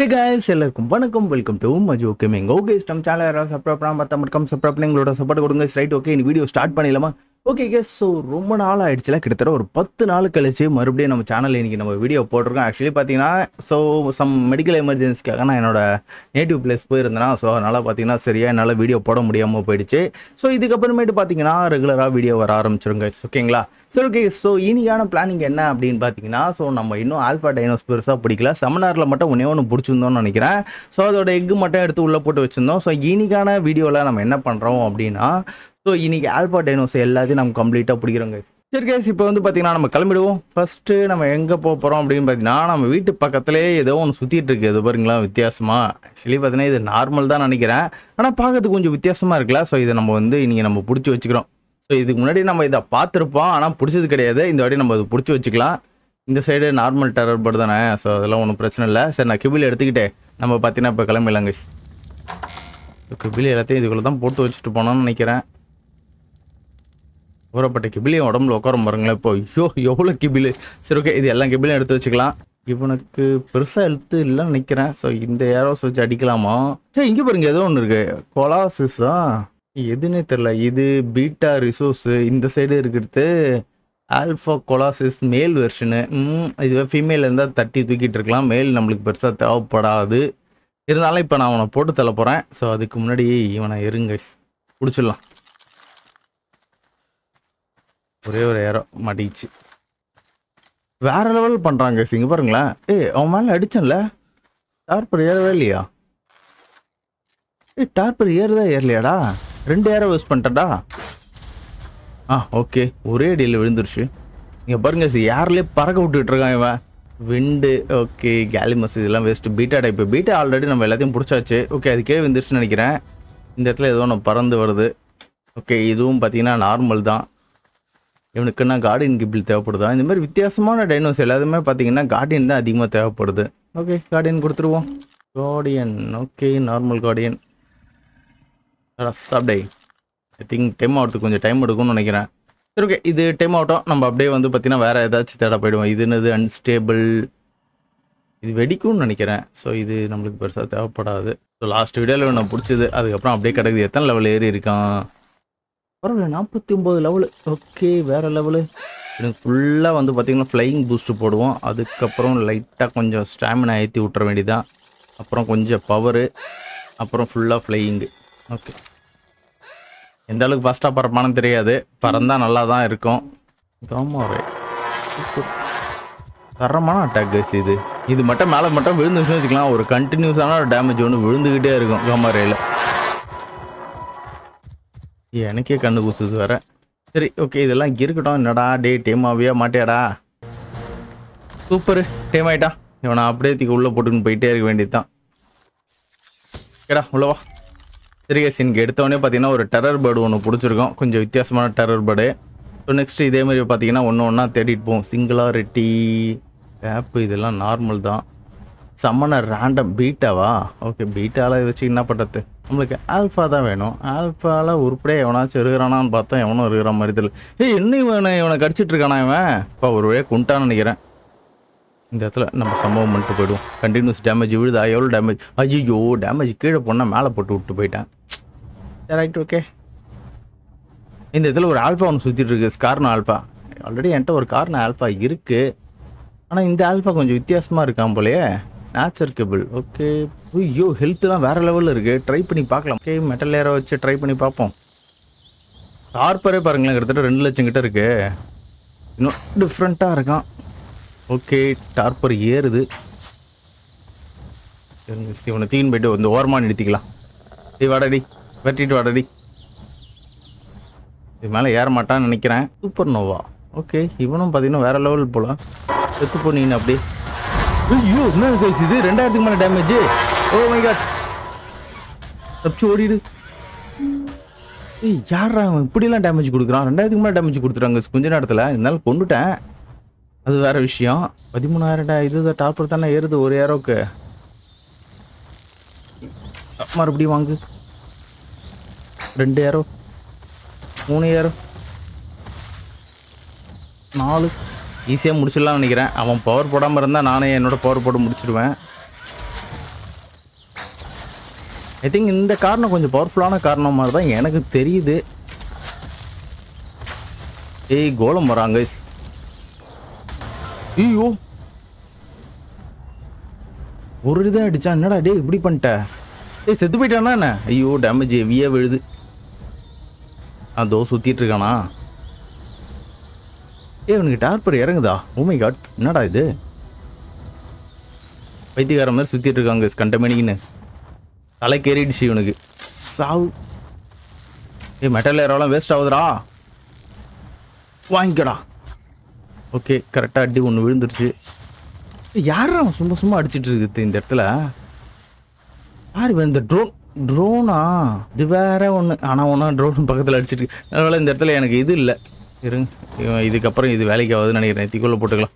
Hey guys, எல்லாருக்கும் வணக்கம். Welcome to Majo Gaming. Okay, நம்ம சேனல் யாராவது சப்ஸ்கிரைப் பண்ணாம பார்த்தா மட்டும் சப்ஸ்கிரைப் பண்ணி எங்களோட சப்போர்ட் கொடுங்க. ரைட், ஓகே, இந்த வீடியோ ஸ்டார்ட் பண்ணிடலாமா? ஓகே கேஸ், ஸோ ரொம்ப நாள் ஆயிடுச்சுல, கிட்டத்தட்ட ஒரு 10 நாள் கழிச்சு மறுபடியும் நம்ம சேனலில் இன்றைக்கி நம்ம வீடியோ போட்டிருக்கோம். ஆக்சுவலி பார்த்தீங்கன்னா, ஸோ சம் மெடிக்கல் எமர்ஜென்சிக்காக நான் என்னோட நேட்டிவ் பிளேஸ் போயிருந்தேன்னா, ஸோ அதனால் பார்த்தீங்கன்னா சரியாக என்னால் வீடியோ போட முடியாமல் போயிடுச்சு. ஸோ இதுக்கப்புறமேட்டு பார்த்தீங்கன்னா ரெகுலராக வீடியோ வர ஆரம்பிச்சிருங்க. ஓகேங்களா? சரி, ஓகே. ஸோ இனிக்கான பிளானிங் என்ன அப்படின்னு பார்த்தீங்கன்னா, ஸோ நம்ம இன்னும் ஆல்ஃபா டைனோஸ் பெருசாக பிடிக்கல. செமினாரில் மட்டும் ஒன்று பிடிச்சிருந்தோம்னு நினைக்கிறேன். ஸோ அதோட எக்கு மட்டும் எடுத்து உள்ளே போட்டு வச்சுருந்தோம். ஸோ இனிக்கான வீடியோவில் நம்ம என்ன பண்ணுறோம் அப்படின்னா, ஸோ இன்றைக்கி ஆல்ஃபா டைனோஸ் எல்லாத்தையும் நம்ம கம்ப்ளீட்டாக பிடிக்கிறோங்க. சரி கேஸ், இப்போ வந்து பார்த்தீங்கன்னா நம்ம கிளம்பிடுவோம். ஃபஸ்ட்டு நம்ம எங்கே போக போகிறோம் அப்படின்னு பார்த்தீங்கன்னா, நம்ம வீட்டு பக்கத்துலேயே ஏதோ ஒன்று சுற்றிட்டு இருக்குது. இது பாருங்களா வித்தியாசமாக. ஆக்சுவலி பார்த்தீங்கன்னா இது நார்மல் தான் நினைக்கிறேன், ஆனால் பார்க்கறதுக்கு கொஞ்சம் வித்தியாசமாக இருக்குல்ல. ஸோ இதை நம்ம வந்து இன்றைக்கி நம்ம பிடிச்சி வச்சுக்கிறோம். ஸோ இதுக்கு முன்னாடி நம்ம இதை பார்த்துருப்போம், ஆனால் பிடிச்சது கிடையாது. இந்த வாட்டி நம்ம அது பிடிச்சி வச்சுக்கலாம். இந்த சைடு நார்மல் டெரர் பேர்டு தானே, ஸோ அதெல்லாம் ஒன்றும் பிரச்சனை இல்லை. சரி, நான் கிபில் எடுத்துக்கிட்டே நம்ம பார்த்தீங்கன்னா இப்போ கிளம்பிடலாங்க. கிபில் எல்லாத்தையும் இதுக்குள்ளே தான் போட்டு வச்சுட்டு போனோம்னு நினைக்கிறேன். ஊறப்பட்ட கிபிலையும் உடம்புல உட்காரம் பாருங்களேன். இப்போ ஐயோ எவ்வளோ கிபிலு. சரி, ஓகே, இது எல்லாம் கிபிலையும் எடுத்து வச்சுக்கலாம். இவனுக்கு பெருசாக எழுத்து இல்லைன்னு நினைக்கிறேன். ஸோ இந்த ஏரோஸ் வச்சு அடிக்கலாமா? இங்கே பாருங்க, ஏதோ ஒன்று இருக்குது. கொலாசிஸா எதுன்னே தெரில. இது பீட்டா ரிசோர்ஸு. இந்த சைடு இருக்கிறது ஆல்ஃபா கொலாசிஸ் மேல் வெர்ஷனு. இதுவே ஃபீமேல் இருந்தால் தட்டி தூக்கிட்டு இருக்கலாம். மேல் நம்மளுக்கு பெருசாக தேவைப்படாது. இருந்தாலும் இப்போ நான் அவனை போட்டு தள்ள போகிறேன். ஸோ அதுக்கு முன்னாடி இவனை இருங்க பிடிச்சிடலாம். ஒரே ஒரு ஏரோ மாட்டிச்சு. வேற லெவல் பண்ணுறாங்க. இங்கே பாருங்களேன். அவன் மேலே அடிச்சன்ல, டார்பர் ஏறவே இல்லையா? டார்பர் ஏறலையாடா? 2 ஏரோ யூஸ் பண்ணிட்டடா. ஓகே, ஒரே அடியில் விழுந்துருச்சு. இங்கே பாருங்க, யார்லேயே பறக்க விட்டுட்டு இருக்கான் இவன். விண்டு, ஓகே, கேலிமஸ் இதெல்லாம் waste. Beta type. Beta already நம்ம எல்லாத்தையும் பிடிச்சாச்சு. ஓகே, அது கீழே விழுந்துருச்சுன்னு நினைக்கிறேன். இந்த இடத்துல ஏதோ ஒன்று பறந்து வருது. ஓகே, இதுவும் பார்த்தீங்கன்னா நார்மல் தான். இவனுக்குன்னா கார்டியன் கிபிள் தேவைப்படுதா? இந்த மாதிரி வித்தியாசமான டைனோஸ் எல்லாத்துமே பார்த்தீங்கன்னா கார்டியன் தான் அதிகமாக தேவைப்படுது. ஓகே, கார்டியன் கொடுத்துருவோம். Guardian, okay, normal guardian. சாப்பிடே. ஐ திங்க் டைம் ஆகிறதுக்கு கொஞ்சம் டைம் எடுக்கும்னு நினைக்கிறேன். சரி, ஓகே, இது டைம் ஆகட்டும். நம்ம அப்படியே வந்து பார்த்தீங்கன்னா வேறு ஏதாச்சும் தேட போயிடுவோம். இது என்னது? அன்ஸ்டேபிள். இது வெடிக்கும்னு நினைக்கிறேன். ஸோ இது நம்மளுக்கு பெருசாக தேவைப்படாது. ஸோ லாஸ்ட் வீடியோவில் நான் பிடிச்சது. அதுக்கப்புறம் அப்படியே கிடக்குது. எத்தனை லெவல் ஏறி இருக்கான்? பரவாயில்ல, 49 லெவலு. ஓகே, வேறு லெவலு. எனக்கு ஃபுல்லாக வந்து பார்த்திங்கன்னா ஃப்ளையிங் பூஸ்ட்டு போடுவோம். அதுக்கப்புறம் லைட்டாக கொஞ்சம் ஸ்டாமினா ஏற்றி விட்டுற வேண்டியதான். அப்புறம் கொஞ்சம் பவரு, அப்புறம் ஃபுல்லாக ஃப்ளையிங்கு. ஓகே, எந்த அளவுக்கு ஃபாஸ்ட்டாக பறப்பானு தெரியாது. பறந்தால் நல்லா தான் இருக்கும். காமாரே தரமான அட்டாக் கேஸ். இது மட்டும் மேலே மட்டும் விழுந்துச்சுன்னு வச்சுக்கலாம். ஒரு கண்டினியூஸான ஒரு டேமேஜ் ஒன்று விழுந்துக்கிட்டே இருக்கும் காமாரேயில். எனக்கே கண்ணு கூசுது வேற. சரி, ஓகே, இதெல்லாம் இருக்கட்டும். என்னடா டே டேம் ஆவியா மாட்டியாடா? சூப்பரு, டேம் ஆகிட்டா. இவனை அப்படியே தூக்கி உள்ளே போட்டுன்னு போயிட்டே இருக்க வேண்டியது தான். கேடா உள்ளவா. சரி கேஸ், எனக்கு எடுத்தவொடனே பார்த்தீங்கன்னா ஒரு டெரர் பேர்டு ஒன்று பிடிச்சிருக்கோம். கொஞ்சம் வித்தியாசமான டெரர் பேர்டு. ஸோ நெக்ஸ்ட்டு இதேமாதிரி பார்த்தீங்கன்னா ஒன்றா தேடிட்டு போவோம். சிங்குலாரிட்டி ஆப்பு இதெல்லாம் நார்மல் தான். சம்மனர் ரேண்டம் பீட்டாவா? ஓகே, பீட்டாவில் வச்சு என்ன பண்ணுறது? நம்மளுக்கு ஆல்ஃபா தான் வேணும். ஆல்ஃபாவில் உருப்படியாக எவனாச்சும் இருக்கிறானான்னு பார்த்தா எவனும் இருக்கிற மாதிரி தெரியல. இன்னும் இவனை கடிச்சிட்டு இருக்கானா இவன்? இப்போ ஒரு வழியாக குண்டான்னு நினைக்கிறேன். இந்த இடத்துல நம்ம சம்பவம் பண்ணிட்டு போயிடுவோம். கண்டினியூஸ் டேமேஜ் விழுதா? எவ்வளோ டேமேஜ்? ஐயோ, டேமேஜ் கீழே போனால் மேலே போட்டு விட்டு போயிட்டேன். Right, okay. இந்த இடத்துல ஒரு ஆல்ஃபா ஒன்று சுற்றிட்டு இருக்கு. ஸ்கார்னோ ஆல்ஃபா. ஆல்ரெடி என்கிட்ட ஒரு கார்னோ ஆல்ஃபா இருக்குது, ஆனால் இந்த ஆல்ஃபா கொஞ்சம் வித்தியாசமாக இருக்கான் போலையே. Nature cable. ஓகே, ஐயோ, ஹெல்த்லாம் வேறு லெவலில் இருக்குது. ட்ரை பண்ணி பார்க்கலாம். ஓகே, மெட்டல் ஏரை வச்சு ட்ரை பண்ணி பார்ப்போம். டார்பரே பாருங்களேன், கிட்டத்தட்ட 2 லட்சம் கிட்ட இருக்குது. இன்னும் டிஃப்ரெண்ட்டாக இருக்கான். ஓகே, டார்பர் ஏறுது. இவனை தீன் போய்ட்டு வந்து ஓரமாக நிறுத்திக்கலாம். வாடடி, வெட்டிட்டு வாடடி. இது மேலே ஏற மாட்டான்னு நினைக்கிறேன். Super okay. ஓகே, இவனும் பார்த்தீங்கன்னா வேறு லெவல் போல. செத்து போனீங்க அப்படி. ஐயோ, என்ன கேஸ் இது? 2000க்கு மேலே டேமேஜ். ஓ மை காட், தப்பிச்சு ஓடிடு. யாரா அவன் இப்படிலாம் டேமேஜ் கொடுக்குறான்? 2000க்கு மேலே டேமேஜ் கொடுத்துட்டாங்க கொஞ்ச நேரத்தில். இருந்தாலும் கொண்டுட்டேன், அது வேற விஷயம். 13,000 இது டாப்பர் தானே ஏறுது ஒரு ஏரோக்கு. மறுபடியும் வாங்கு. 2 ஏரோ, 3 ஏரோ, 4. ஈஸியாக முடிச்சிடலாம்னு நினைக்கிறேன். அவன் பவர் போடாமல் இருந்தால் நானே என்னோட பவர் போட்டு முடிச்சிடுவேன். ஐ திங்க் இந்த காரணம் கொஞ்சம் பவர்ஃபுல்லான காரணம் மாதிரி தான் எனக்கு தெரியுது. ஏய் கோலம் வராங்க. ஐயோ ஒரு இதான் அடிச்சா என்னடா டே இப்படி பண்ணிட்ட? ஏய் செத்து போயிட்டானா என்ன? ஐயோ டேமேஜ் ஹெவியா விழுது. அதோ சுத்திட்டு இருக்கானா? ஏய் இவனுக்கு டார்பர் இறங்குதா? ஓ மை காட் என்னடா இது? பைத்தியக்கார மாதிரி சுத்திட்டு இருக்காங்க கண்டமேனிக்குன்னு. தலை கேறிடுச்சு இவனுக்கு. சாவு. ஏய் மெட்டல் ஏரோலாம் வேஸ்ட் ஆகுதுடா. வாங்கிக்கடா. ஓகே கரெக்டாக அடி ஒன்று விழுந்துருச்சு. யாரும் அவன் சும்மா சும்மா அடிச்சிட்டு இருக்குது இந்த இடத்துல? யார் இந்த ட்ரோனா? இது வேற ஒன்று. ஆனால் ஒன்றா ட்ரோன் பக்கத்தில் அடிச்சிட்டு இருக்கு. அதனால இந்த இடத்துல எனக்கு இது இல்லை. இருங்க இதுக்கப்புறம் இது வேலைக்கு ஆகுதுன்னு நினைக்கிறேன். தீக்குள்ள போட்டுக்கலாம்.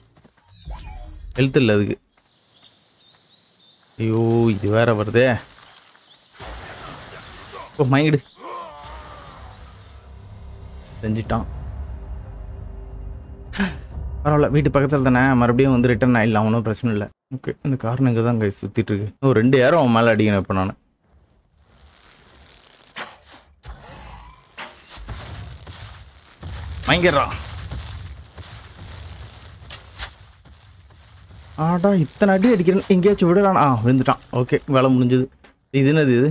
ஹெல்த் இல்லை அதுக்கு. ஐயோ இது வேற வருதே. ஓ மயங்கிடு. செஞ்சிட்டான். பரவாயில்ல வீட்டு பக்கத்தில் தானே, மறுபடியும் வந்து ரிட்டர்ன் ஆகிடலாம், ஒன்றும் பிரச்சனை இல்லை. ஓகே இந்த காரணம் இங்கே தான் சுற்றிட்டு இருக்கு. ஒரு 2 யாரும் அவன் மேலே அடிக்கணும் இப்போ நான். வாங்கிடுறான். ஆடா இத்தனை அடி அடிக்கிறேன். எங்கேயாச்சும் விடலாம். விழுந்துட்டான். ஓகே வேலை முடிஞ்சது. இது என்னது இது?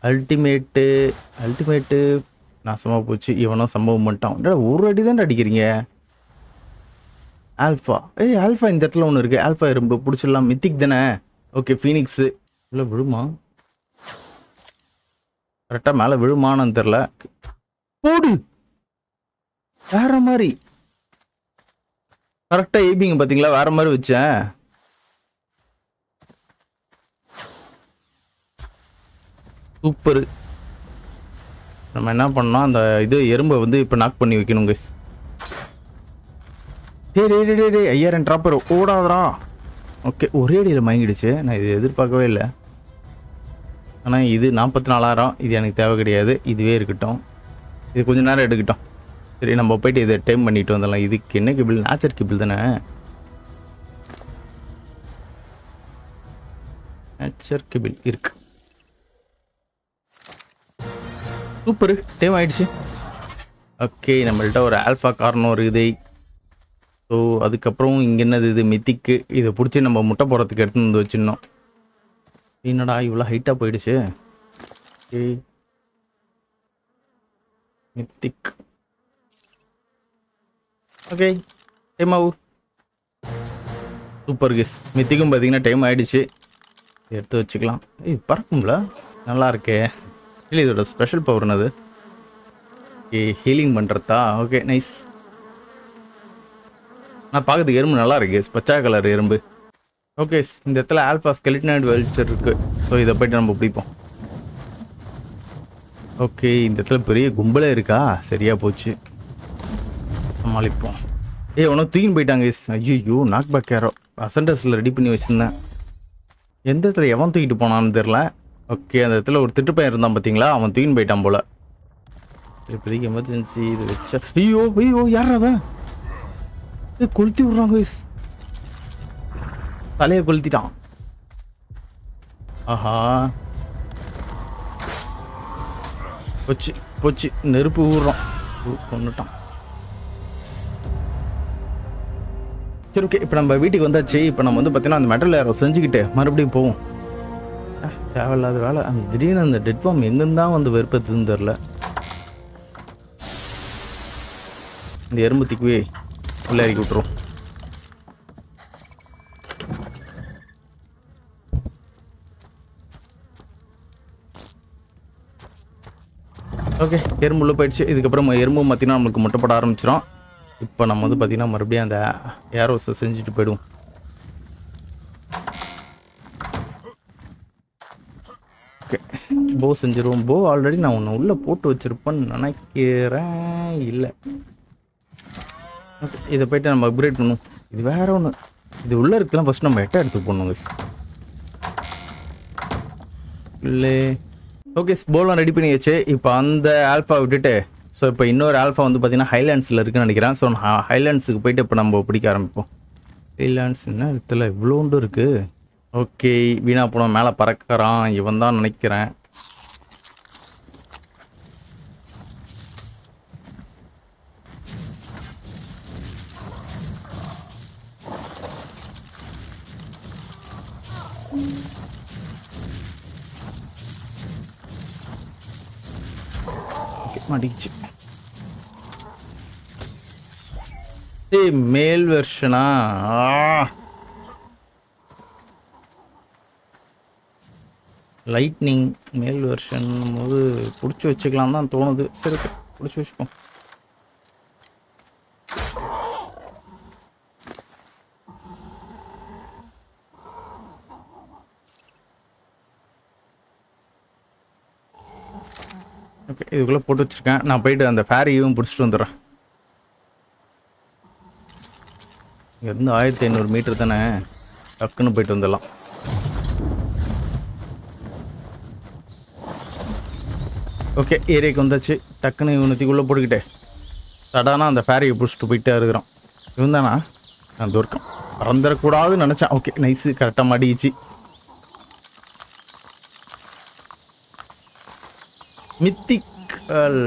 அல்டிமேட்டு நாசமாக போச்சு. இவனும் சம்பவம் பண்ணிட்டான். ஒரு அடி தான் அடிக்கிறீங்க. ஆல்ஃபா. ஆல்ஃபா இந்த இடத்துல ஒன்று இருக்குது. ஆல்ஃபா ரொம்ப பிடிச்சிடலாம். மித்திக் தானே? Okay Phoenix. இல்லை விழுமா? கரெக்டாக மேலே விழுமான்னு தெரில. போடு வேற மாதிரி. கரெக்டாக எய்பிங்க பார்த்தீங்களா? வேற மாதிரி வச்சேன். சூப்பரு. நம்ம என்ன பண்ணோம், அந்த இது எறும்பை வந்து இப்போ நாக் பண்ணி வைக்கணும் கைஸ். டே 5000 ட்ராப்பர் ஓடாதரா. ஓகே ஒரே அடியில் மயங்கிடுச்சு. நான் இது எதிர்பார்க்கவே இல்லை. ஆனால் இது 44,000. இது எனக்கு தேவை கிடையாது. இதுவே இருக்கட்டும். இது கொஞ்சம் நேரம் எடுக்கட்டும். சரி நம்ம போயிட்டு இதை டைம் பண்ணிட்டு வந்துடலாம். இதுக்கு என்ன கிபிள்? நேச்சர் கிபிள் தானே? நேச்சர் கிபிள் இருக்கு. சூப்பரு டைம் ஆயிடுச்சு. ஓகே நம்மள்ட்ட ஒரு ஆல்ஃபா கார்னர் இருக்குது. ஸோ அதுக்கப்புறம் இங்கே என்னது இது? மித்திக்கு. இதை பிடிச்சி நம்ம முட்டை போடுறதுக்கு எடுத்து வந்து வச்சிடணும். என்னடா இவ்வளோ ஹைட்டாக போயிடுச்சு. Okay mythic. ஓகே டைம் ஆகும். Super guys. மித்திக்கும் பார்த்தீங்கன்னா டைம் ஆகிடுச்சு. எடுத்து வச்சுக்கலாம். இது பறக்கும்ல, நல்லா இருக்கே. இல்லை இதோட ஸ்பெஷல் பவர் என்னது? ஓகே ஹீலிங் பண்ணுறதா? Okay nice. நான் பார்க்கறதுக்கு எறும்பு நல்லா இருக்கு. பச்சை கலர் எறும்பு. ஓகே இந்த இடத்துல ஆல்ஃபா ஸ்கெலிட்டனாய்டு வெல்ச்சர் இருக்குது. ஸோ இதை போய்ட்டு நம்ம பிடிப்போம். ஓகே இந்த இடத்துல பெரிய கும்பலே இருக்கா? சரியாக போச்சு, சமாளிப்போம். ஒன்றும் தூக்கின்னு போயிட்டாங்க. ஐயோ நாக் பேக் ஏரோ அசண்டஸில் ரெடி பண்ணி வச்சுருந்தேன். எந்த இடத்துல எவன் தூக்கிட்டு போனான்னு தெரில. ஓகே அந்த இடத்துல ஒரு திட்டுப்பையன் இருந்தான் பார்த்தீங்களா? அவன் தூக்கின்னு போயிட்டான் போல். இப்போதைக்கு எமர்ஜென்சி இது வச்சா. ஐயோ யார் அவன்? கொளுத்தி விட்றாங்க. தலையை கொளுத்திட்டான். ஆஹா போச்சு நெருப்பு ஊடுறோம். கொண்டுட்டான். சரி ஓகே இப்போ நம்ம வீட்டுக்கு வந்தாச்சு. இப்போ நம்ம வந்து பார்த்தீங்கன்னா அந்த மெட்டல் ஏரோ செஞ்சுக்கிட்டு மறுபடியும் போவோம். தேவையில்லாத வேலை. அந்த திடீர்னு அந்த டெட் ஃபார்ம் எங்கேருந்தான் வந்து வெறுப்பதுன்னு தெரில. இந்த எறும்புத்திக்குவே உள்ள இறக்கி விட்டுரும். ஓகே எறும்பு உள்ள போயிடுச்சு. இதுக்கப்புறம் எறும்பு பார்த்தீங்கன்னா நம்மளுக்கு முட்டைப்பட ஆரம்பிச்சிடும். இப்போ நம்ம வந்து பார்த்தீங்கன்னா மறுபடியும் அந்த ஏரோஸை செஞ்சுட்டு போயிடுவோம். ஓகே போ செஞ்சிருவோம். போ ஆல்ரெடி நான் ஒன்று உள்ளே போட்டு வச்சுருப்பேன்னு நினைக்கிறேன். இல்லை ஓகே இதை போய்ட்டு நம்ம அப்கிரேட் பண்ணுவோம். இது வேற ஒன்று. இது உள்ளே இருக்கலாம். ஃபஸ்ட் நம்ம எட்டை எடுத்து போடணும் இல்லை. ஓகே போலாம் ரெடி பண்ணியாச்சு. இப்போ அந்த ஆல்ஃபா விட்டுட்டு ஸோ இப்போ இன்னொரு ஆல்ஃபா வந்து பார்த்தீங்கன்னா ஹைலாண்ட்ஸில் இருக்குன்னு நினைக்கிறேன். ஸோ ஹைலாண்ட்ஸுக்கு போயிட்டு இப்போ நம்ம பிடிக்க ஆரம்பிப்போம். ஹைலாண்ட்ஸ் என்ன இடத்துல இவ்வளோண்டு இருக்குது? ஓகே, வீணா போன மேலே பறக்கிறான் இவன் தான் நினைக்கிறேன். மாட்டிக்கிச்சு. மேல் வெர்ஷனா? லைட்னிங் மேல் வெர்ஷன் போது பிடிச்சி வச்சுக்கலாம் தான் தோணுது. சரி, பிடிச்சி வச்சுப்போம். ஓகே, இதுக்குள்ளே போட்டு வச்சுருக்கேன். நான் போயிட்டு அந்த ஃபேரியும் பிடிச்சிட்டு வந்துடுறேன். இங்கேருந்து 1500 மீட்டர் தானே, டக்குன்னு போயிட்டு வந்துடலாம். ஓகே, ஏரியாவுக்கு வந்தாச்சு. டக்குன்னு இவனத்துக்குள்ளே போட்டுக்கிட்டே சடானா அந்த ஃபேரியை பிடிச்சிட்டு போயிட்டே இருக்கிறான். இவன் தானா? நான் தூர்க்கம் பறந்துடக்கூடாதுன்னு நினச்சேன். ஓகே, நைஸு, கரெக்டாக மாட்டிக்கிச்சு. மித்திக்கல்.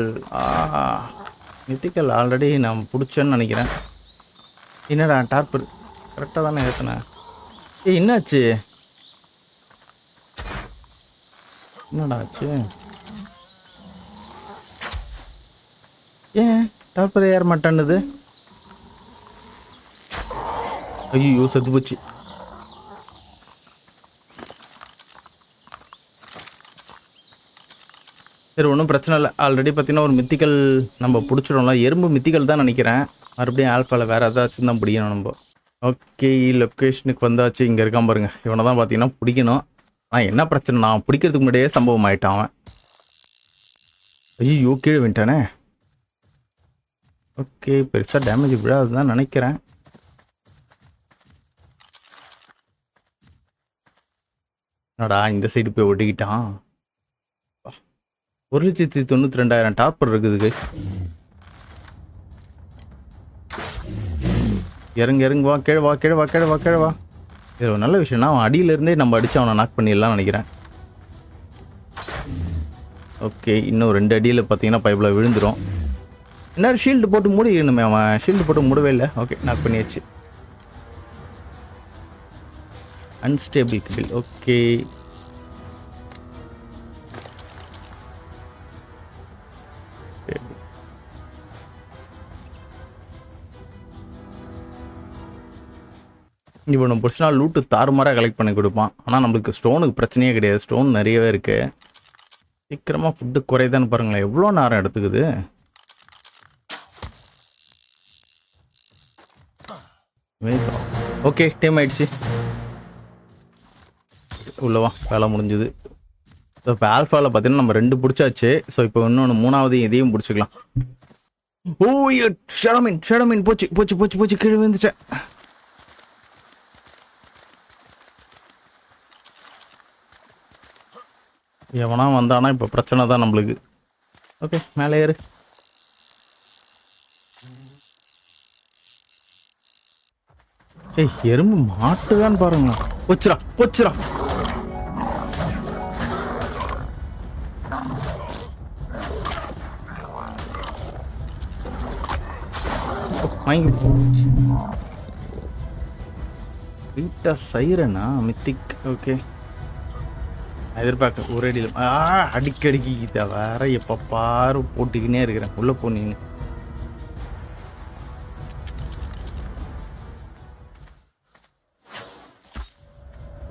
மித்திக்கல் ஆல்ரெடி நான் பிடிச்சேன்னு நினைக்கிறேன். என்னடா டார்பர் கரெக்டாக தானே ஏற்றினேன். என்னாச்சு? என்னடா ஆச்சு? ஏன் டார்பர் ஏற மாட்டேன்னுது? ஐயோ, செத்து போச்சு. சரி, ஒன்றும் பிரச்சனை இல்லை. ஆல்ரெடி பார்த்தீங்கன்னா ஒரு மித்திக்கல் நம்ம பிடிச்சிடோம்ல. எறும்பு மித்திக்கல் தான் நினைக்கிறேன். மறுபடியும் ஆல்ஃபாவில் வேறு ஏதாச்சும் தான் பிடிக்கணும் நம்ம. ஓகே, லொக்கேஷனுக்கு வந்தாச்சு. இங்கே இருக்கான் பாருங்க. இவனை தான் பார்த்தீங்கன்னா பிடிக்கணும். ஆனால் என்ன பிரச்சனை, நான் பிடிக்கிறதுக்கு முன்னாடியே சம்பவம் ஆகிட்டான் அவன். ஐயோ, கீழே விட்டானே. ஓகே, பெருசாக டேமேஜ் விடாதுதான் நினைக்கிறேன். என்னடா இந்த சைடு போய் ஒட்டிக்கிட்டான். 1,92,000 டாப்பர் இருக்குது கைஸ். இறங்கு வா, கீழே வா. இது ஒரு நல்ல விஷயம்னா அவன் அடியிலேருந்தே நம்ம அடித்து அவனை நாக் பண்ணிடலாம் நினைக்கிறேன். ஓகே, இன்னும் 2 அடியில் பார்த்தீங்கன்னா பைப்பில் விழுந்துடும். என்ன ஷீல்டு போட்டு மூடிக்கணுமே, அவன் ஷீல்டு போட்டு மூடவே இல்லை. ஓகே, நாக் பண்ணியாச்சு. Unstable kibble. ஓகே, இப்போ நம்ம பிடிச்சினா லூட்டு தாறுமாறாக கலெக்ட் பண்ணி கொடுப்பான். ஆனால் நம்மளுக்கு ஸ்டோனுக்கு பிரச்சனையே கிடையாது. ஸ்டோன் நிறையவே இருக்குது. சீக்கிரமாக ஃபுட்டு குறையுதான்னு பாருங்களேன். எவ்வளோ நேரம் எடுத்துக்குது. ஓகே, டைம் ஆயிடுச்சு. உள்ளவா, வேலை முடிஞ்சுது. ஸோ இப்போ ஆல்ஃபாவில் பார்த்தீங்கன்னா நம்ம 2 பிடிச்சாச்சு. ஸோ இப்போ இன்னொன்று 3வது இதையும் பிடிச்சிக்கலாம். ஓ, ஷடமின் போச்சு. கீழே வந்துட்டேன். எவனா வந்தானா இப்போ பிரச்சனை தான் நம்மளுக்கு. ஓகே, மேலே ஏறு. எறும்பு மாட்டுதான் பாருங்களா. போச்சுரா. வீட்டா சைரனா மித்திக். ஓகே, எதிர்பார்க்க ஒரு அடியில் அடிக்கடிக்கு இதை வேற எப்போ பாரு போட்டுக்கினே இருக்கிறேன். உள்ள போனீங்க.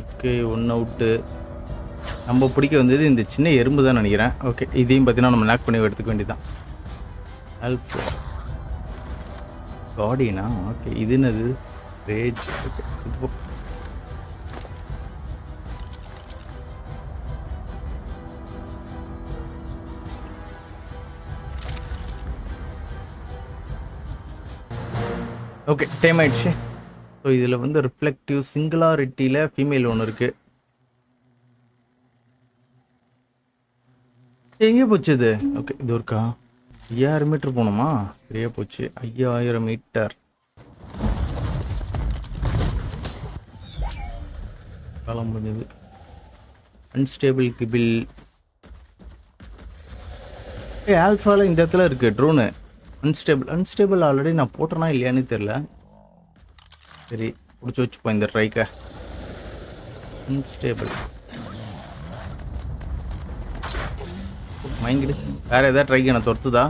ஓகே, ஒன்று அவுட்டு. நம்ம பிடிக்க வந்தது இந்த சின்ன எறும்பு தான் நினைக்கிறேன். ஓகே, இதையும் பார்த்தீங்கன்னா நம்ம லாக் பண்ணி எடுத்துக்க வேண்டியதான். ஆல்ஃபா காடினா. ஓகே, இது என்னது? ரேஜ். ஓகே, டைம் ஆயிடுச்சு. ஸோ இதில் வந்து ரிஃப்ளெக்டிவ் சிங்குலாரிட்டியில் ஃபீமேல் ஒன்று இருக்குது. எங்கே போச்சு இது? ஓகே, இது இருக்கா? 5000 மீட்டர் போகணுமா? சரியா போச்சு. 5000 மீட்டர். காலம் முடிஞ்சது. Unstable kibble. ஆல்ஃபாவில் இந்த இடத்துல இருக்குது ட்ரோனு. அன்ஸ்டேபிள் ஆல்ரெடி நான் போட்டேனா இல்லையான்னு தெரில. சரி பிடிச்சி வச்சுப்போம் இந்த ட்ரைக்கை. அன்ஸ்டேபிள் மைங்கிடு. வேறு எதாவது ட்ரைக்கு எனக்கு தொடுத்துதா?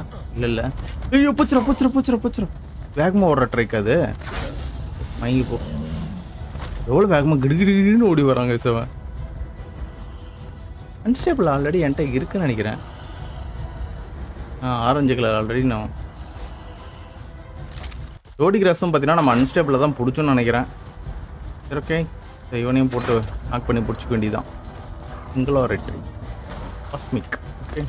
இல்லை. ஐயோ பூச்சிரும். வேகமாக ஓடுற ட்ரைக் அது. மயங்கி போ. எவ்வளோ வேகமாக கிடுகிடுன்னு ஓடி வராங்க சார். அன்ஸ்டேபிள் ஆல்ரெடி என்கிட்ட இருக்குன்னு நினைக்கிறேன். ஆரஞ்சு கலர் ஆல்ரெடி நான் ரோடி கிராஸும் பார்த்தீங்கன்னா நம்ம அன்ஸ்டேபிளில் தான் பிடிச்சோன்னு நினைக்கிறேன். சரி ஓகே, இவனையும் போட்டு நாக் பண்ணி பிடிச்சிக்க வேண்டியதான். சிங்கிளோ ரெட் காஸ்மிக். ஓகே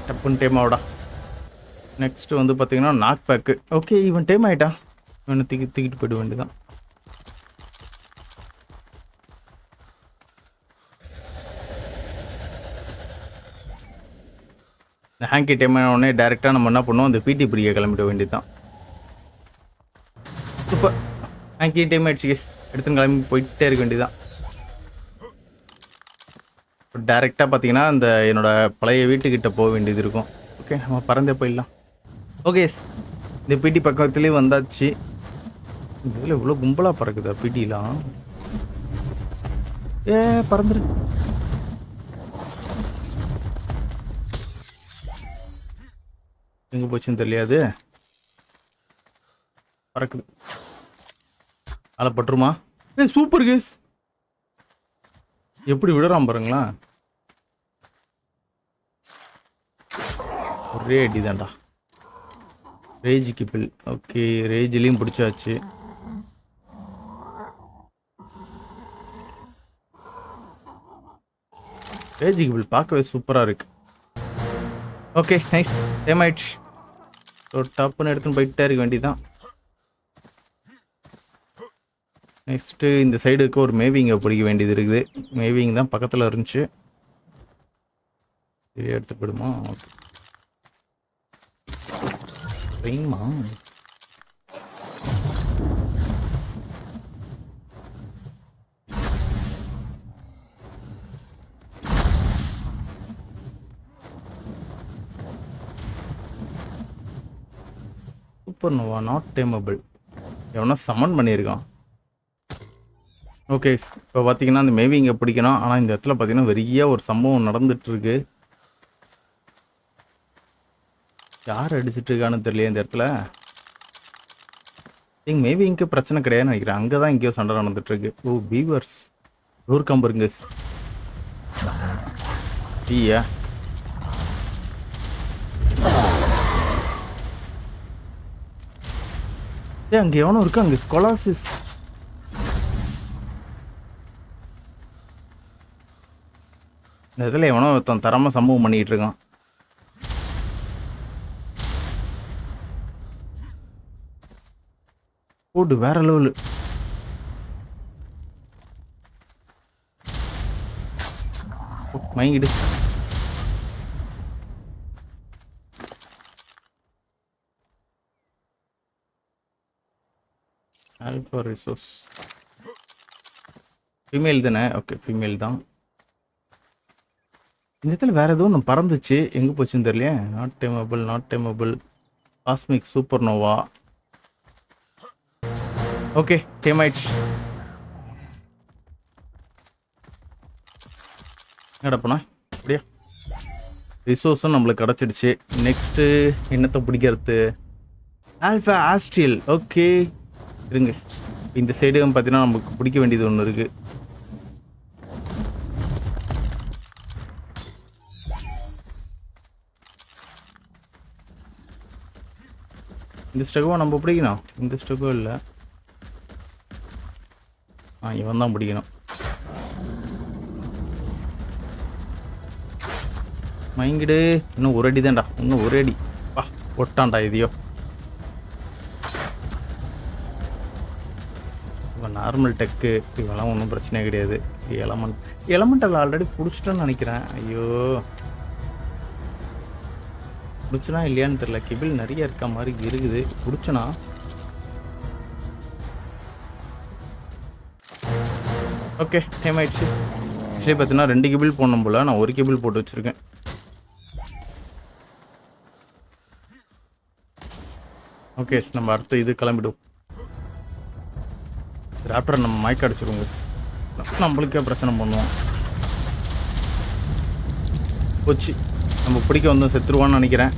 டப்புன்னு டைம் ஆகுடா. நெக்ஸ்ட்டு வந்து பார்த்தீங்கன்னா நாக் பேக்கு. ஓகே இவன் டைம் ஆகிட்டா. இவனை தூக்கிட்டு போயிட வேண்டியதான். இந்த ஹேங்கி டைம் ஆன உடனே டேரெக்டாக நம்ம என்ன பண்ணுவோம், அந்த பிடி பிரியை கிளம்பிட வேண்டியதுதான். சூப்பர், ஹேங்கி டைம் ஆகிடுச்சு கேஸ். எடுத்து கிளம்பி போயிட்டே இருக்க வேண்டியதான். டேரெக்டாக பார்த்தீங்கன்னா அந்த என்னோடய பழைய வீட்டுக்கிட்ட போக வேண்டியது இருக்கும். ஓகே நம்ம பறந்தே போயிடலாம். ஓகே இந்த பிடி பக்கத்துலேயே வந்தாச்சு. இதில் இவ்வளோ கும்பலாக பறக்குதா பிடிலாம்? பறந்துரு. எங்கே போச்சுன்னு தெரியாது. பறக்குது. அதில் பட்டுருமா? Super gas. எப்படி விடுறான் பாருங்களா. ஒரே அடி தான்டா. ரேஜ் கிப்பிள். ஓகே ரேஜ்லேயும் பிடிச்சாச்சு. ரேஜ் கிப்பிள் பார்க்கவே சூப்பராக இருக்கு. Okay nice. டைம் ஆயிடுச்சு. ஸோ டப்புன்னு எடுத்துன்னு போயிட்டே இருக்க வேண்டியதான். நெக்ஸ்ட்டு இந்த சைடுக்கு ஒரு மேவிங்கை பிடிக்க வேண்டியது இருக்குது. மேவிங் தான் பக்கத்தில் இருந்துச்சு. சரி எடுத்து போயிடுமா? ஓகே ட்ரெயின்மா. சூப்பர் நோவா நாட் டேமபிள். எவனா சமன் பண்ணியிருக்கான். ஓகே இப்போ பார்த்தீங்கன்னா அந்த மேவிங்கை பிடிக்கணும். ஆனால் இந்த இடத்துல பார்த்தீங்கன்னா பெரிய ஒரு சம்பவம் நடந்துட்டுருக்கு. யார் அடிச்சுட்டு இருக்கான்னு தெரியல இந்த இடத்துல. மேபி இங்கே பிரச்சனை கிடையாதுன்னு நினைக்கிறேன். அங்கே தான் எங்கேயோ சண்டை நடந்துட்டுருக்கு. ஓ பீவர்ஸ் டோர் கம்பருங்க. ஐயா அங்கே எவனும் இருக்கு. அங்கே ஸ்காலர்சிஸ். இந்த இதில் எவனோ ஒருத்தன் தரமாக சம்பவம் பண்ணிகிட்டு இருக்கான். போடு வேற லெவலு. மயங்கிடு. ஆல்பா ரிசோர்ஸ் ஃபீமேல் தானே? ஓகே ஃபீமேல் தான். இந்த இடத்துல வேற எதுவும் ஒன்று பறந்துச்சு. எங்கே போச்சுன்னு தெரியலையே. Not tameable cosmic supernova okay. ஓகே டைம் ஆயிடுச்சு. எங்கடப்பண்ணா அப்படியா? ரிசோர்ஸும் நம்மளுக்கு கிடச்சிடுச்சு. நெக்ஸ்ட்டு என்னத்தை பிடிக்கிறது? ஆல்ஃபா ஆஸ்ட்ரியல். ஓகே இருங்க. இந்த சைடு பார்த்தீங்கன்னா நமக்கு பிடிக்க வேண்டியது ஒன்று இருக்குது. இந்த ஸ்டெகோ நம்ம பிடிக்கணும். இந்த ஸ்டெகோ இல்லை. இவன் தான் பிடிக்கணும். மயங்கிடு. இன்னும் ஒரு அடி தான்டா. இன்னும் ஒரு அடி. பா ஒட்டான்டா இதையோ. இவன் நார்மல் டெக்கு. இவெல்லாம் ஒன்றும் பிரச்சனையே கிடையாது. எலமெண்டல் ஆல்ரெடி பிடிச்சிட்டோன்னு நினைக்கிறேன். ஐயோ பிடிச்சனா இல்லையான்னு தெரியல. கிபிள் நிறைய இருக்க மாதிரி இருக்குது. பிடிச்சனா ஓகே டைம் ஆயிடுச்சு. ஆக்சுவலி பார்த்தீங்கன்னா 2 கிபிள் போடணும் போல். நான் 1 கிபிள் போட்டு வச்சுருக்கேன். ஓகே நம்ம அடுத்து இது கிளம்பிடுவோம். ராப்டர் நம்ம மயக்க அடிச்சிருவோங்க. நம்மளுக்கே பிரச்சனை பண்ணுவோம். போச்சு, நம்ம பிடிக்க வந்து செத்துருவான்னு நினைக்கிறேன்.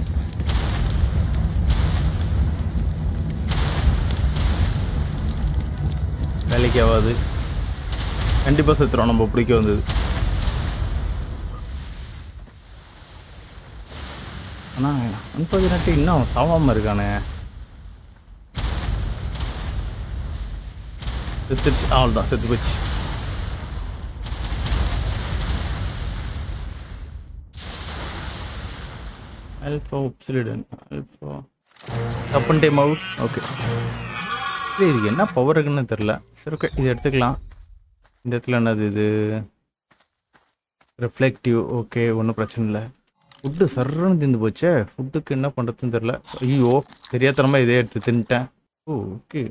வேலைக்கு ஆகாது, கண்டிப்பாக செத்துருவோம் நம்ம பிடிக்க வந்தது. ஆனால் அன்பார்ச்சுனேட்லி இன்னும் அவன் சாவாமல் இருக்கானே. செத்துருச்சு, அவள் தான் செத்து போச்சு. ஆல்ஃபா ஒப்சிலிடன் ஆல்ஃபா தப்புன் டைம் அவுட். ஓகே, இல்லை இதுக்கு என்ன பவர் இருக்குன்னு தெரில. சரி ஓகே, இது எடுத்துக்கலாம். இந்த இடத்துல என்னது இது? ரிஃப்ளெக்டிவ். ஓகே, ஒன்றும் பிரச்சனை இல்லை. ஃபுட்டு சர்றன்னு திந்து போச்சே. ஃபுட்டுக்கு என்ன பண்ணுறதுன்னு தெரில. ஐயோ, தெரியாதனமாக இதே எடுத்து தின்ட்டேன். ஓகே,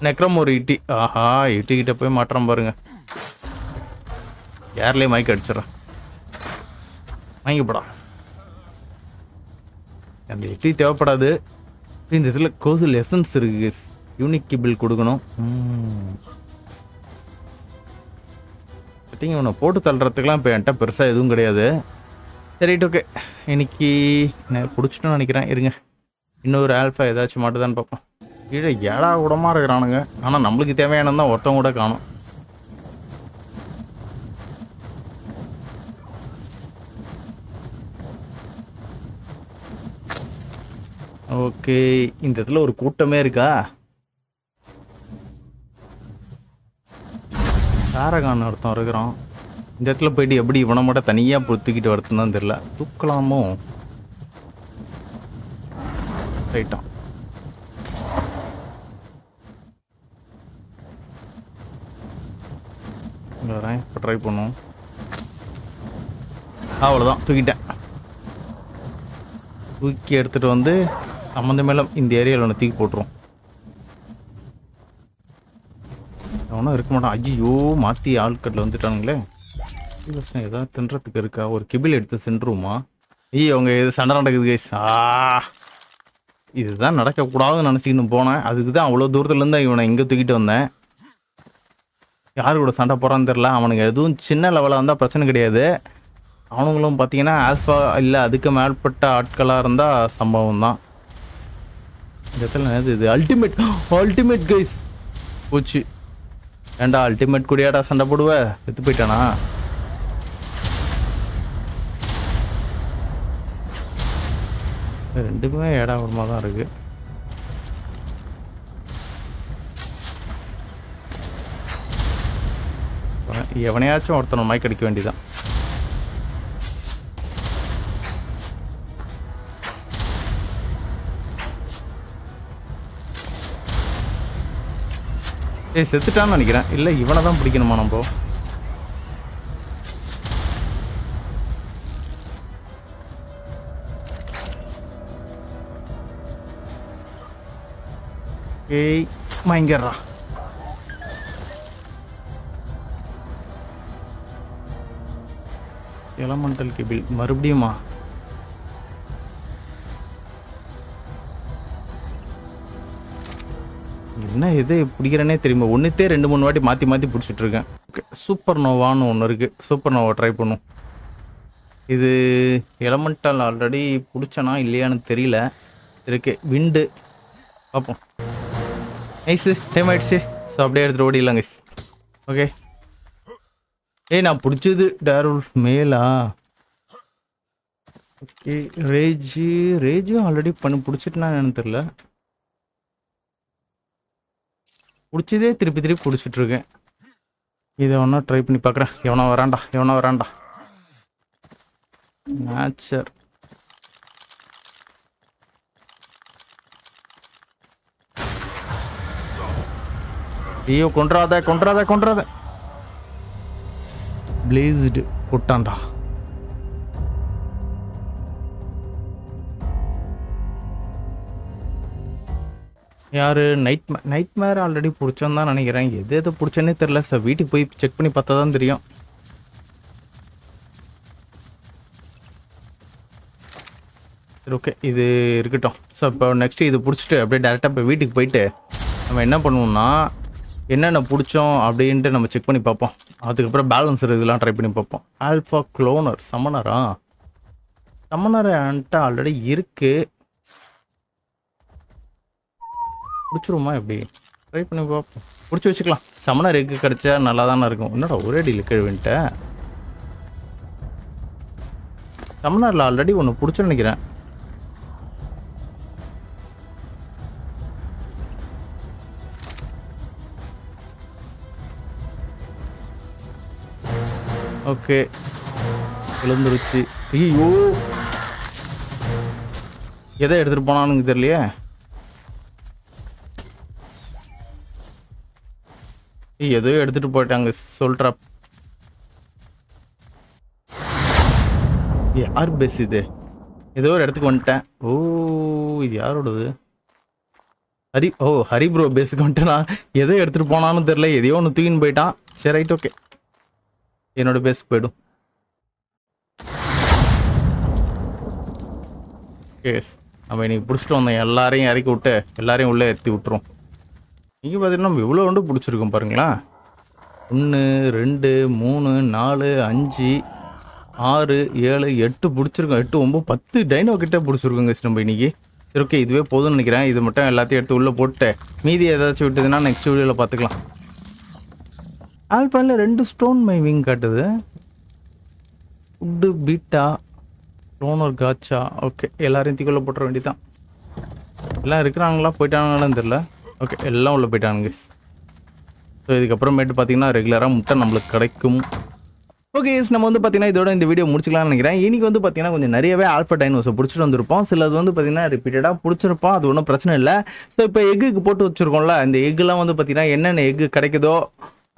நெக்ரம் ஒரு இட்டி. ஆஹா, இட்டிக்கிட்ட போய் மாற்றம் பாருங்க. யார்லேயே மயக்க அடிச்சிடறேன். வாங்கிப்படா. அந்த இட்டி தேவைப்படாது. இந்த இதில் கோசல் எசன்ஸ் இருக்கு. யூனிக் கிபிள் கொடுக்கணும். பார்த்தீங்க, உன்னை போட்டு தள்ளுறதுக்கெலாம் இப்போ என்கிட்ட பெருசாக எதுவும் கிடையாது. சரி ஓகே, இன்னைக்கு நான் பிடிச்சிட்டோன்னு நினைக்கிறேன். இருங்க, இன்னொரு ஆல்ஃபா ஏதாச்சும் மாட்டுதான்னு பார்ப்போம். கீழே ஏடா கூடமாக இருக்கிறானுங்க. ஆனால் நம்மளுக்கு தேவையானது தான் ஒருத்தவங்க கூட காணும். ஓகே, இந்த இடத்துல ஒரு கூட்டமே இருக்கா? சாரகான் ஒருத்தன் இருக்கிறான். இந்த இடத்துல போயிட்டு எப்படி இவனை மட்டும் தனியாக தூக்கிட்டு வரதுன்னு தான் தெரியல. தூக்கலாமோ? ரைட்டான். வரேன், இப்போ ட்ரை பண்ணுவோம். அவ்வளோதான், தூக்கிட்டேன். தூக்கி எடுத்துகிட்டு வந்து சம்மந்த மேலே இந்த ஏரியாவில் ஒன்று தூக்கி போட்டுருவோம். அவனும் இருக்க மாட்டான். ஐயோ, மாற்றி ஆட்கட்டில் வந்துட்டானுங்களே. ஏதாவது தின்றதுக்கு இருக்கா? ஒரு கிபிள் எடுத்து சென்றுருமா? ஐயோ, அவங்க எது சண்டை நடக்குது கைஸ். இதுதான் நடக்கக்கூடாதுன்னு நினச்சிக்கின்னு போனேன். அதுக்கு தான் அவ்வளோ தூரத்துலேருந்து இவனை இங்கே தூக்கிட்டு வந்தேன். யாரு கூட சண்டை போகிறான்னு தெரில. அவனுக்கு எதுவும் சின்ன லெவலாக இருந்தால் பிரச்சனை கிடையாது. அவனுங்களும் பார்த்தீங்கன்னா ஆல்ஃபா இல்லை அதுக்கு மேற்பட்ட ஆட்களாக இருந்தால் சம்பவம் தான். இந்த இடத்துல இது அல்டிமேட் கைஸ். போச்சு. ஏண்டா அல்டிமேட் கூடியாடா சண்டை போடுவ? செத்து போயிட்டானா? ரெண்டுமே ஏடா விடமாக தான் இருக்கு. எவனையாச்சும் ஒருத்தனை மயக்க அடிக்க வேண்டியதான். செத்துட்டான்னு நினைக்கிறேன். இல்லை, இவனை தான் பிடிக்கணுமா நம்ம? ஏய் மயங்கறா. எலமெண்டல் கிபிள் மறுபடியுமா? என்ன எது பிடிக்கிறேனே தெரியுமா? ஒன்றுத்தே 2-3 வாட்டி மாற்றி பிடிச்சிட்டு இருக்கேன். ஓகே, சூப்பர் நோவான்னு ஒன்று இருக்குது. சூப்பர் நோவா ட்ரை பண்ணும். இது எலமெண்டல் ஆல்ரெடி பிடிச்சனா இல்லையான்னு தெரியல. இருக்கு விண்டு பார்ப்போம். நைஸு, டைம் ஆயிடுச்சு. ஸோ அப்படியே எடுத்துகிட்டு ஓடிடலாங்க. ஓகே, நான் பிடிச்சது டேருல் மேலா? ஓகே, ரேஜும் ஆல்ரெடி பிடிச்சிட்டுனா என்னன்னு தெரில. பிடிச்சதே திருப்பி பிடிச்சிட்ருக்கேன். இதை ஒன்றா ட்ரை பண்ணி பார்க்குறேன். எவனோ வரான்டா. நேச்சர். ஐயோ, கொன்றாத. பிளேஸ்டு போட்டான்டா. யார் நைட் மேர் ஆல்ரெடி பிடிச்சோன்னு தான் நினைக்கிறேன். எது எது பிடிச்சேன்னே தெரில சார். வீட்டுக்கு போய் செக் பண்ணி பார்த்தா தான் தெரியும். சரி ஓகே, இது இருக்கட்டும். ஸோ இப்போ நெக்ஸ்ட்டு இது பிடிச்சிட்டு அப்படியே டேரெக்டாக இப்போ வீட்டுக்கு போயிட்டு நம்ம என்ன பண்ணுவோம்னா என்னென்ன பிடிச்சோம் அப்படின்ட்டு நம்ம செக் பண்ணி பார்ப்போம். அதுக்கப்புறம் பேலன்ஸ் இதெல்லாம் ட்ரை பண்ணி பார்ப்போம். Alpha cloner சமனரா? சமனர் என்கிட்ட ஆல்ரெடி இருக்குது. பிடிச்சிருமா எப்படி? ட்ரை பண்ணி பார்ப்போம். பிடிச்சி வச்சுக்கலாம். சமனர் எக்கு கிடச்சா நல்லா தானே இருக்கும். என்னடா ஒரே டீல் கேள்வின்ட்ட. சமனரில் ஆல்ரெடி ஒன்று பிடிச்சுன்னு நினைக்கிறேன். ஓகே, விழுந்துருச்சு. ஐயோ, எதை எடுத்துகிட்டு போனான்னு தெரியலையே. ஏதோ எடுத்துட்டு போயிட்டாங்க சொல்றா. யார் பேஸ் இது? ஏதோ ஒரு இடத்துக்கு வந்துட்டேன். ஓ, இது யாரோடது? ஹரி ப்ரோ பேஸுக்கு வந்துட்டேனா? எதோ எடுத்துட்டு போனான்னு தெரியல. எதையோ ஒன்று தூக்கின்னு போயிட்டான். சரி ரைட் ஓகே, என்னோட பேஸ் போயிடும். எஸ், நம்ம இன்னைக்கு பிடிச்சிட்டு வந்தோம். எல்லாரையும் இறக்கி விட்டு எல்லாரையும் உள்ளே ஏற்றி விட்டுரும். இங்கே பார்த்தீங்கன்னா நம்ம இவ்வளோ ஒன்று பிடிச்சிருக்கோம் பாருங்களேன். 1 2 3 4 5 6 7 8 பிடிச்சிருக்கோம். 8 9 10 டைனோ கிட்டே பிடிச்சிருக்கோங்க நம்ம இன்னைக்கு. சரி ஓகே, இதுவே போதும்னு நினைக்கிறேன். இது மட்டும் எல்லாத்தையும் எடுத்து உள்ளே போட்டு மீதி ஏதாச்சும் விட்டுதுன்னா நெக்ஸ்ட் வீடியோவில் பார்த்துக்கலாம். ஆல்பானில் 2 ஸ்டோன் மைவிங் காட்டுது. ஃபுட்டு பீட்டா க்ளோனர் காச்சா. ஓகே, எல்லாரையும் தீக்குள்ளே போட்டுற வேண்டியதான். எல்லாம் இருக்கிறாங்களா போயிட்டாங்களான்னு தெரில. ஓகே, எல்லாம் உள்ளே போயிட்டானுங்க. ஸோ இதுக்கப்புறமேட்டு பார்த்தீங்கன்னா ரெகுலராக முட்டை நம்மளுக்கு கிடைக்கும். ஓகே, நம்ம வந்து பார்த்தீங்கன்னா இதோட இந்த வீடியோ முடிச்சிக்கலாம்னு நினைக்கிறேன். இன்னைக்கு வந்து பார்த்தீங்கன்னா கொஞ்சம் நிறையவே ஆல்ஃபா டைனோஸை பிடிச்சிட்டு வந்திருப்போம். சிலது வந்து பார்த்தீங்கன்னா ரிப்பீட்டடாக பிடிச்சிருப்போம். அது ஒன்றும் பிரச்சனை இல்லை. ஸோ இப்போ எக்குக்கு போட்டு வச்சுருக்கோம்ல, இந்த எக்குலாம் வந்து பார்த்தீங்கன்னா என்னென்ன எக்கு கிடைக்குதோ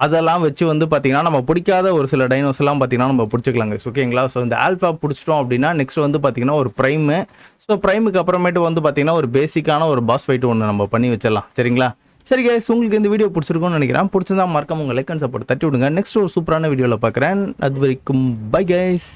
அதெல்லாம் வச்சு வந்து பார்த்தீங்கன்னா நம்ம பிடிக்காத ஒரு சில டைனோஸ் எல்லாம் பார்த்தீங்கன்னா நம்ம பிடிச்சிக்கலாங்க. ஓகேங்களா? ஸோ இந்த ஆல்ஃபா பிடிச்சிட்டோம் அப்படின்னா நெக்ஸ்ட் வந்து பார்த்தீங்கன்னா ஒரு ப்ரைமு. ஸோ ப்ரைமுக்கு அப்புறமேட்டு வந்து பார்த்தீங்கன்னா ஒரு பேசிக்கான ஒரு பாஸ் ஃபைட் ஒன்று நம்ம பண்ணி வச்சிடலாம். சரிங்களா? சரி கைஸ், உங்களுக்கு இந்த வீடியோ பிடிச்சிருக்கும்னு நினைக்கிறேன். பிடிச்சிருந்தா மறக்காம உங்கள் லைக் அண்ட் சப்போர்ட் தட்டி விடுங்க. நெக்ஸ்ட் ஒரு சூப்பரான வீடியோவில் பார்க்குறேன். அது வரைக்கும் பை கைஸ்.